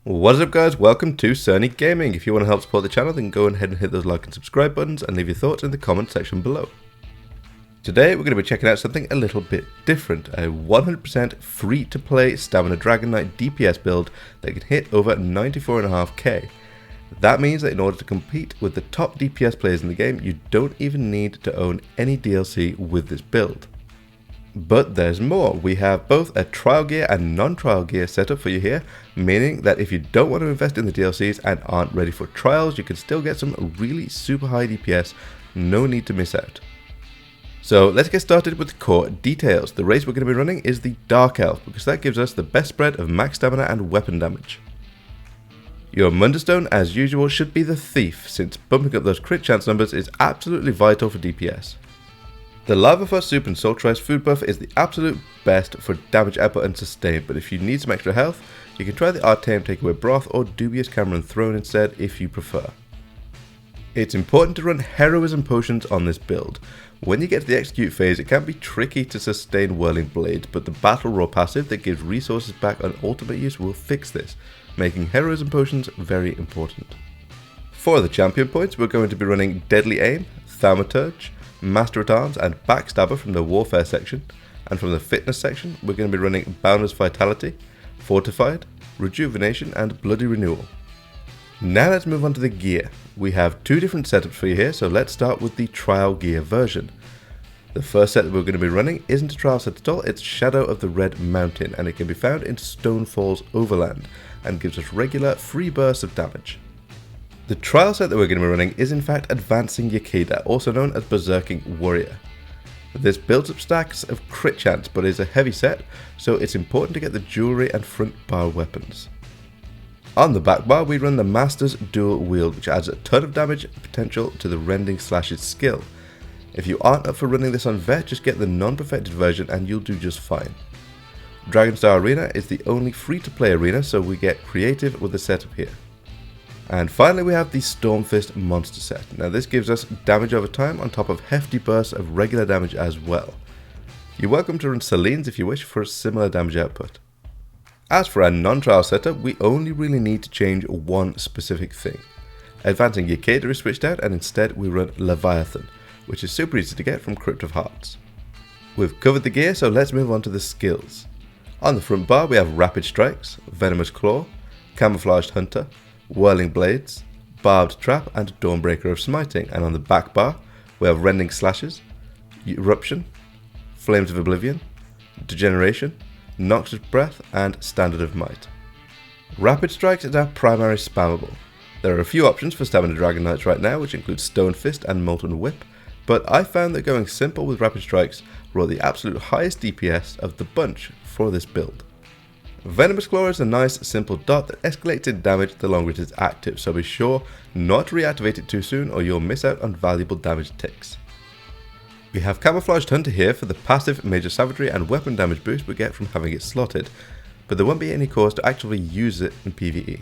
What is up guys, welcome to Cerny Gaming. If you want to help support the channel, then go ahead and hit those like and subscribe buttons and leave your thoughts in the comment section below. Today we're going to be checking out something a little bit different, a 100% free to play Stamina Dragonknight DPS build that can hit over 94.5k. That means that in order to compete with the top DPS players in the game, you don't even need to own any DLC with this build. But there's more. We have both a trial gear and non-trial gear setup for you here, meaning that if you don't want to invest in the DLCs and aren't ready for trials, you can still get some really super high DPS, no need to miss out. So let's get started with the core details. The race we're going to be running is the Dark Elf, because that gives us the best spread of max stamina and weapon damage. Your Munderstone, as usual, should be the Thief, since bumping up those crit chance numbers is absolutely vital for DPS. The Lava Fuzz Soup and Salt Rice food buff is the absolute best for damage output and sustain, but if you need some extra health, you can try the Artame Takeaway Broth or Dubious Cameron Throne instead if you prefer. It's important to run Heroism Potions on this build. When you get to the execute phase, it can be tricky to sustain Whirling Blades, but the Battle Roar passive that gives resources back on ultimate use will fix this, making Heroism Potions very important. For the champion points, we're going to be running Deadly Aim, Thaumaturge, Master at Arms and Backstabber from the Warfare section, and from the Fitness section we're going to be running Boundless Vitality, Fortified, Rejuvenation and Bloody Renewal. Now let's move on to the gear. We have two different setups for you here, so let's start with the trial gear version. The first set that we're going to be running isn't a trial set at all, it's Shadow of the Red Mountain, and it can be found in Stonefall's Overland and gives us regular free bursts of damage. The trial set that we're going to be running is in fact Advancing Yakeda, also known as Berserking Warrior. This builds up stacks of crit chance but is a heavy set, so it's important to get the jewelry and front bar weapons. On the back bar we run the Master's Dual Wield, which adds a ton of damage potential to the Rending Slash's skill. If you aren't up for running this on Vet, just get the non-perfected version and you'll do just fine. Dragonstar Arena is the only free to play arena, so we get creative with the setup here. And finally we have the Stormfist monster set. Now this gives us damage over time on top of hefty bursts of regular damage as well. You're welcome to run Selines if you wish for a similar damage output. As for our non-trial setup, we only really need to change one specific thing. Advancing Yakeda is switched out and instead we run Leviathan, which is super easy to get from Crypt of Hearts. We've covered the gear, so let's move on to the skills. On the front bar we have Rapid Strikes, Venomous Claw, Camouflaged Hunter, Whirling Blades, Barbed Trap and Dawnbreaker of Smiting, and on the back bar we have Rending Slashes, Eruption, Flames of Oblivion, Degeneration, Noxious Breath and Standard of Might. Rapid Strikes is our primary spammable. There are a few options for Stamina Dragonknights right now, which include Stone Fist and Molten Whip, but I found that going simple with Rapid Strikes brought the absolute highest DPS of the bunch for this build. Venomous Claw is a nice simple dot that escalates in damage the longer it is active, so be sure not to reactivate it too soon or you'll miss out on valuable damage ticks. We have Camouflaged Hunter here for the passive major savagery and weapon damage boost we get from having it slotted, but there won't be any cause to actively use it in PvE.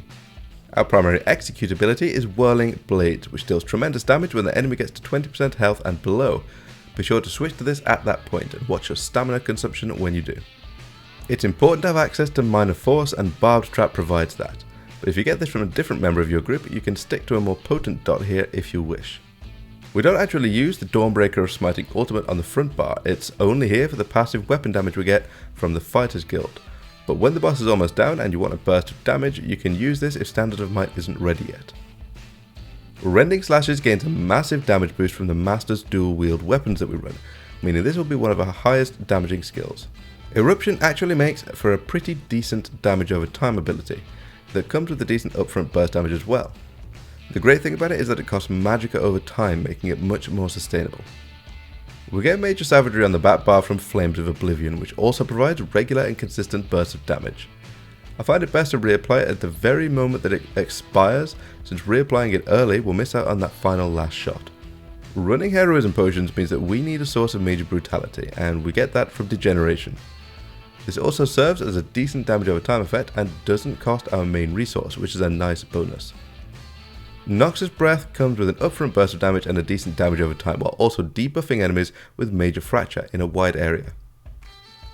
Our primary execute ability is Whirling Blades, which deals tremendous damage when the enemy gets to 20% health and below. Be sure to switch to this at that point and watch your stamina consumption when you do. It's important to have access to Minor Force, and Barbed Trap provides that, but if you get this from a different member of your group, you can stick to a more potent dot here if you wish. We don't actually use the Dawnbreaker of Smiting ultimate on the front bar, it's only here for the passive weapon damage we get from the Fighters Guild, but when the boss is almost down and you want a burst of damage, you can use this if Standard of Might isn't ready yet. Rending Slashes gains a massive damage boost from the Master's Dual Wield weapons that we run, meaning this will be one of our highest damaging skills. Eruption actually makes for a pretty decent damage over time ability that comes with a decent upfront burst damage as well. The great thing about it is that it costs magicka over time, making it much more sustainable. We get major savagery on the back bar from Flames of Oblivion, which also provides regular and consistent bursts of damage. I find it best to reapply it at the very moment that it expires, since reapplying it early will miss out on that final last shot. Running Heroism Potions means that we need a source of major brutality, and we get that from Degeneration. This also serves as a decent damage over time effect and doesn't cost our main resource, which is a nice bonus. Noxious Breath comes with an upfront burst of damage and a decent damage over time, while also debuffing enemies with Major Fracture in a wide area.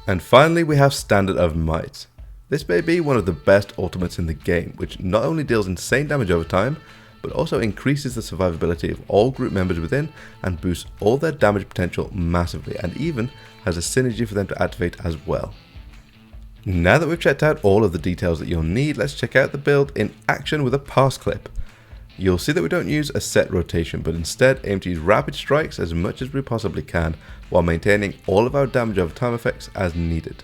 And finally we have Standard of Might. This may be one of the best ultimates in the game, which not only deals insane damage over time, but also increases the survivability of all group members within and boosts all their damage potential massively, and even has a synergy for them to activate as well. Now that we've checked out all of the details that you'll need, let's check out the build in action with a pass clip. You'll see that we don't use a set rotation, but instead aim to use rapid strikes as much as we possibly can, while maintaining all of our damage over time effects as needed.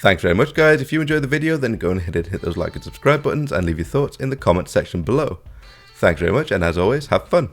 Thanks very much guys. If you enjoyed the video, then go ahead and hit those like and subscribe buttons and leave your thoughts in the comment section below. Thanks very much, and as always, have fun.